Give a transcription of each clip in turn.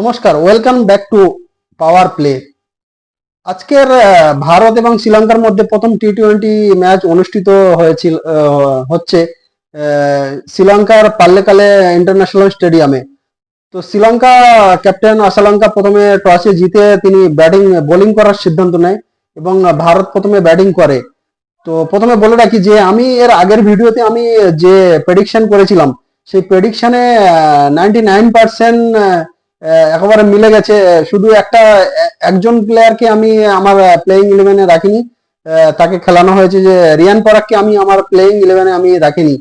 নমস্কার, welcome back to power play. আজকের ভারত এবং শ্রীলঙ্কার মধ্যে প্রথম টি-20 ম্যাচ অনুষ্ঠিত হয়েছিল হচ্ছে শ্রীলঙ্কার পাল্লেকালে ইন্টারন্যাশনাল স্টেডিয়ামে। তো শ্রীলঙ্কা ক্যাপ্টেন আশালঙ্কা প্রথমে টসে জিতে তিনি বোলিং করার সিদ্ধান্ত নেয় এবং ভারত প্রথমে ব্যাটিং করে। তো প্রথমে বলে রাখি যে আমি এর আগের ভিডিওতে আমি যে প্রেডিকশন করেছিলাম সেই প্রেডিকশনে 99% একেবারে মিলে গেছে। শুধু একজন প্লেয়ারকে আমি আমার প্লেইং ইলেভেনে রাখিনি, তাকে খেলানো হয়েছে, যে রিয়ান পরাগকে আমি আমার প্লেইং ইলেভেনে আমি রাখিনি।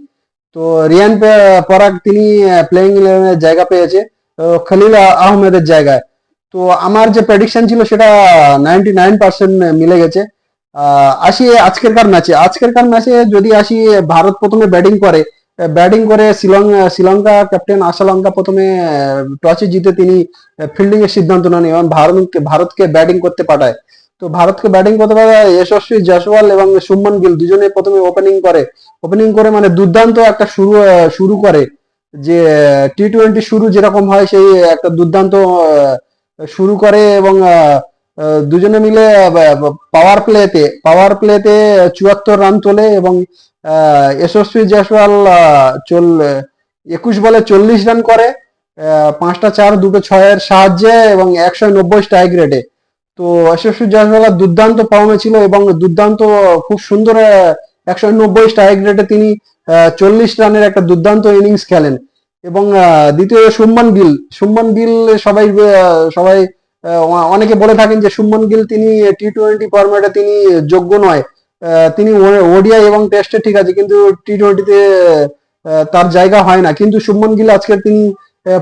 তো রিয়ান পরাগ তিনি প্লেইং ইলেভেনে জায়গা পেয়েছে খলিল আহমেদের জায়গায়। তো আমার যে প্রেডিকশন ছিল সেটা 99% মিলে গেছে। আসি আজকেরকার ম্যাচে যদি আসি, ভারত প্রথমে ব্যাটিং করে শ্রীলঙ্কা ক্যাপ্টেন আশালঙ্কা প্রথমে টসে জিতে তিনি ফিল্ডিং এর সিদ্ধান্ত নেন এবং ভারতকে ব্যাটিং করতে পাঠায়। তো ভারতকে ব্যাটিং করতে পাঠায় যশস্বী জয়সওয়াল এবং শুভমন গিল দুজনে প্রথমে ওপেনিং করে মানে দুর্দান্ত একটা শুরু করে, যে টি-20 শুরু যেরকম হয় সেই একটা দুর্দান্ত শুরু করে এবং দুজনে মিলে পাওয়ার প্লেতে 74 রান তোলে এবং যশস্বী জয়সওয়াল 21 বলে 40 রান করে, 5টা 4 2টো 6-এর সাহায্যে এবং 190 স্ট্রাইক রেটে। তো যশস্বী জয়সওয়াল দুর্দান্ত ফর্মে ছিল এবং দুর্দান্ত খুব সুন্দর 190 স্ট্রাইক রেটে তিনি 40 রানের একটা দুর্দান্ত ইনিংস খেলেন। এবং দ্বিতীয় শুভমন গিল সবাই অনেকে বলে থাকেন যে শুভমন গিল তিনি টি-20 ফরম্যাটে তিনি যোগ্য নয়। তিনি ওডিআই এবং টেস্টে ঠিক আছে, কিন্তু টি-20-তে তার জায়গা হয় না। কিন্তু শুভমন গিল আজকে তিনি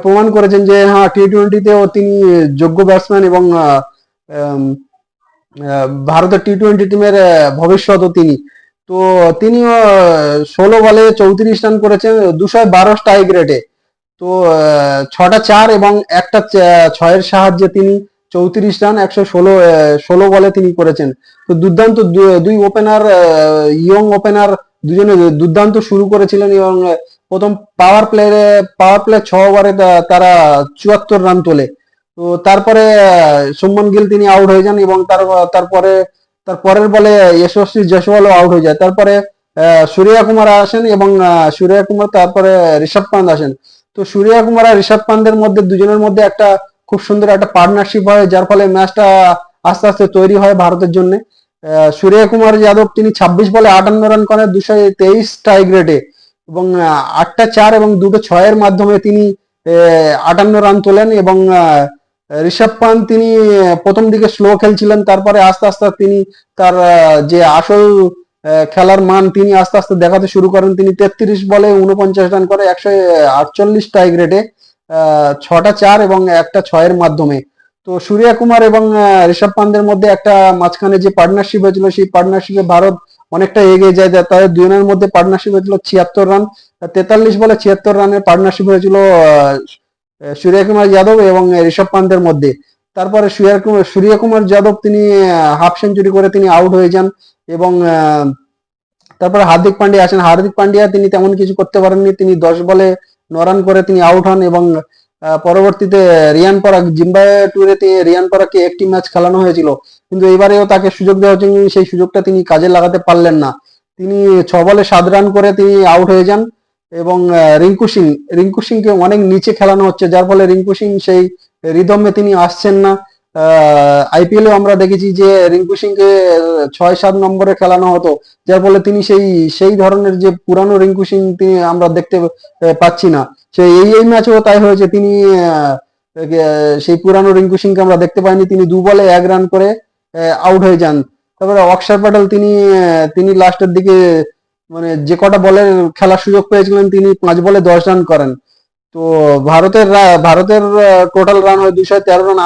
প্রমাণ করেছেন যে হ্যাঁ, টি-20-তেও তিনি যোগ্য ব্যাটসম্যান এবং আম, ভারতের টি-20 টিমের ভবিষ্যৎও তিনি। তো তিনি 16 বলে 34 রান করেছেন 212 স্ট্রাইক রেটে। তো 6টা 4 এবং একটা 6-এর সাহায্যে তিনি 34 রান 116 বলে তিনি করেছেন। তো দুর্দান্ত দুই ওপেনার, ইয়ং ওপেনার দুজনে দুর্দান্ত শুরু করেছিলেন এবং প্রথম পাওয়ার প্লে 6 ওভারে তারা 74 রান তোলে। তো তারপরে শুভমন গিল তিনি আউট হয়ে যান এবং তার পরের বলে যশস্বী জয়সওয়ালও আউট হয়ে যায়। তারপরে সূর্য কুমার আসেন এবং সূর্য কুমার, তারপরে ঋষভ পান্ত আসেন। তো সূর্য কুমার আর ঋষভ পান্তের মধ্যে দুজনের মধ্যে একটা খুব সুন্দর একটা পার্টনারশিপ হয়, যার ফলে ম্যাচটা আস্তে আস্তে তৈরি হয় ভারতের জন্য। সূর্য কুমার যাদব তিনি 26 বলে 58 রান করেন 223 স্ট্রাইক রেটে এবং 8টা 4 এবং 2টো 6-এর মাধ্যমে তিনি 58 রান তোলেন। এবং ঋষভ পান্ত তিনি প্রথম দিকে স্লো খেলছিলেন, তারপরে আস্তে আস্তে তিনি তার যে আসল খেলার মান তিনি আস্তে আস্তে দেখাতে শুরু করেন। তিনি 33 বলে 49 রান করে 148 স্ট্রাইক রেটে 6টা 4 এবং একটা 6-এর মাধ্যমে। তো সূর্য কুমার এবং ঋষভ পান্তের মধ্যে একটা মাঝখানে যে পার্টনারশিপ হয়েছিল, সেই পার্টনারশিপে ভারত অনেকটা এগিয়ে যায়। তাদের দুজনের মধ্যে পার্টনারশিপ হয়েছিল 76 রান, 43 বলে 76 রানের পার্টনারশিপ হয়েছিল সূর্য কুমার যাদব এবং ঋষভ পান্তের মধ্যে। তারপরে সূর্য কুমার যাদব তিনি হাফ সেঞ্চুরি করে তিনি আউট হয়ে যান এবং তারপরে হার্দিক পান্ডিয়া তিনি তেমন কিছু করতে পারেননি। তিনি 10 বলে 9 রান করে তিনি আউট হন এবং পরবর্তীতে রিয়ান পরাগ, জিম্বাবুয়ে ট্যুরে রিয়ান পরাগকে একটি ম্যাচ খেলানো হয়েছিল, কিন্তু এবারেও তাকে সুযোগ দেওয়া হয়েছে, সেই সুযোগটা তিনি কাজে লাগাতে পারলেন না। তিনি 6 বলে 7 রান করে তিনি আউট হয়ে যান এবং রিঙ্কু সিংকে অনেক নিচে খেলানো হচ্ছে, যার ফলে রিঙ্কু সিং সেই রিদমে তিনি আসছেন না। আইপিএলে আমরা দেখেছি যে রিঙ্কু সিংকে 6-7 নম্বরে খেলানো হতো, যার ফলে তিনি সেই ধরনের যে পুরানো রিঙ্কু সিং তিনি আমরা দেখতে পাচ্ছি না। এই ম্যাচেও তাই হয়েছে, তিনি সেই পুরানো রিঙ্কু সিংকে আমরা দেখতে পাইনি। তিনি 2 বলে 1 রান করে আউট হয়ে যান। তারপরে অক্ষর প্যাটেল তিনি লাস্টের দিকে মানে যে কটা বলের খেলার সুযোগ পেয়েছিলেন তিনি 5 বলে 10 রান করেন। তো ভারতের টোটাল রান হয় 213 রান।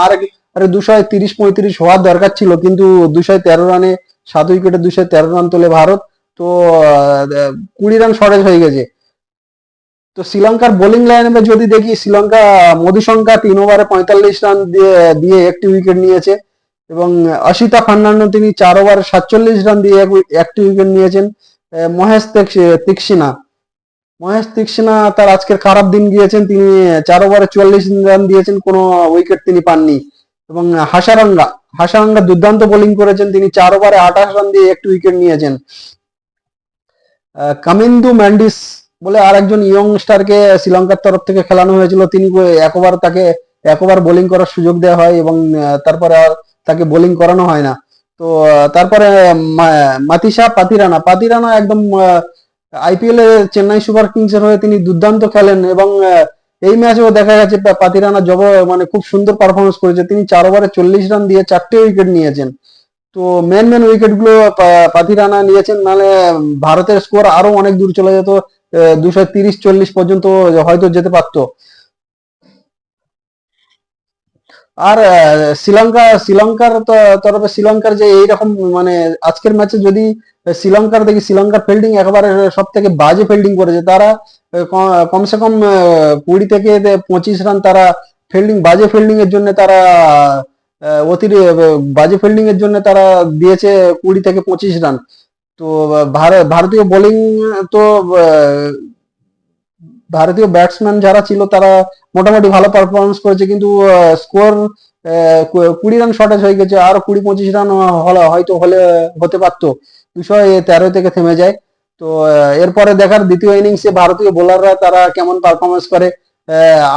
আরে 230-35 হওয়ার দরকার ছিল, কিন্তু 213 রানে 7 উইকেটে 213 রান তোলে ভারত। তো 20 রান শর্টেজ হয়ে গেছে। তো শ্রীলঙ্কার বোলিং লাইনে যদি দেখি, শ্রীলঙ্কা মধুশঙ্কা 3 ওভারে 45 রান দিয়ে একটি উইকেট নিয়েছে এবং অসিতা ফার্নান্ডো তিনি 4 ওভারে 47 রান দিয়ে একটি উইকেট নিয়েছেন। মহেশ তীক্ষ্ণা মহেশ তীক্ষ্ণা তার আজকের খারাপ দিন গিয়েছেন, তিনি 4 ওভারে 44 রান দিয়েছেন, কোনো উইকেট তিনি পাননি। এবং হাসারাঙ্গা দুর্দান্ত বোলিং করেছেন, তিনি 4 ওভারে 28 রান দিয়ে একটি উইকেট নিয়েছেন। কামিন্দু ম্যান্ডিস বলে আর একজন ইয়ং স্টারকে শ্রীলঙ্কার তরফ থেকে খেলানো হয়েছিল, তিনি তাকে 1 ওভার বোলিং করার সুযোগ দেওয়া হয় এবং তারপরে আর তাকে বোলিং করানো হয় না। তো তারপরে মাতিসা পাতিরানা একদম আইপিএল এ চেন্নাই সুপার কিংস এর হয়ে তিনি দুর্দান্ত খেলেন এবং এই ম্যাচেও দেখা গেছে পাতিরানা মানে খুব সুন্দর পারফরমেন্স করেছে, তিনি 4 ওভারে 40 রান দিয়ে 4টে উইকেট নিয়েছেন। তো মেন উইকেট গুলো পাতিরানা নিয়েছেন, নাহলে ভারতের স্কোর আরো অনেক দূর চলে যেত, 230-40 পর্যন্ত হয়তো যেতে পারতো। আর শ্রীলঙ্কার তরফে শ্রীলঙ্কার যে এইরকম মানে আজকের ম্যাচে যদি শ্রীলঙ্কার ফিল্ডিং একেবারে সব থেকে বাজে ফিল্ডিং করেছে তারা। কমসে কম 20 থেকে 25 রান তারা বাজে ফিল্ডিং এর জন্য তারা বাজে ফিল্ডিং এর জন্য তারা দিয়েছে 20 থেকে 25 রান। তো ভারতীয় বোলিং তো ভারতীয় ব্যাটসম্যান যারা ছিল তারা মোটামুটি ভালো পারফরমেন্স করেছে, কিন্তু স্কোর 20 রান শর্টেজ হয়ে গেছে, আরো 20-25 রান হতে পারতো, 213 থেকে থেমে যায়। তো এরপরে দেখার দ্বিতীয় ইনিংসে ভারতীয় বোলাররা তারা কেমন পারফরমেন্স করে।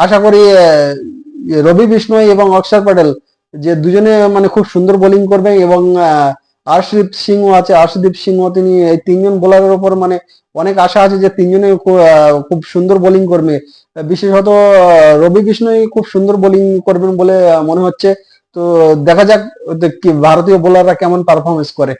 আশা করি রবি বিষ্ণয় এবং অক্ষর প্যাটেল যে দুজনে মানে খুব সুন্দর বোলিং করবে এবং আর্শদীপ সিংহ তিনি এই তিনজন বোলারের উপর মানে অনেক আশা আছে যে তিনজনে খুব সুন্দর বোলিং করবে। বিশেষত রবি বিষ্ণয় খুব সুন্দর বোলিং করবেন বলে মনে হচ্ছে। তো দেখা যাক কি ভারতীয় বোলাররা কেমন পারফরমেন্স করে।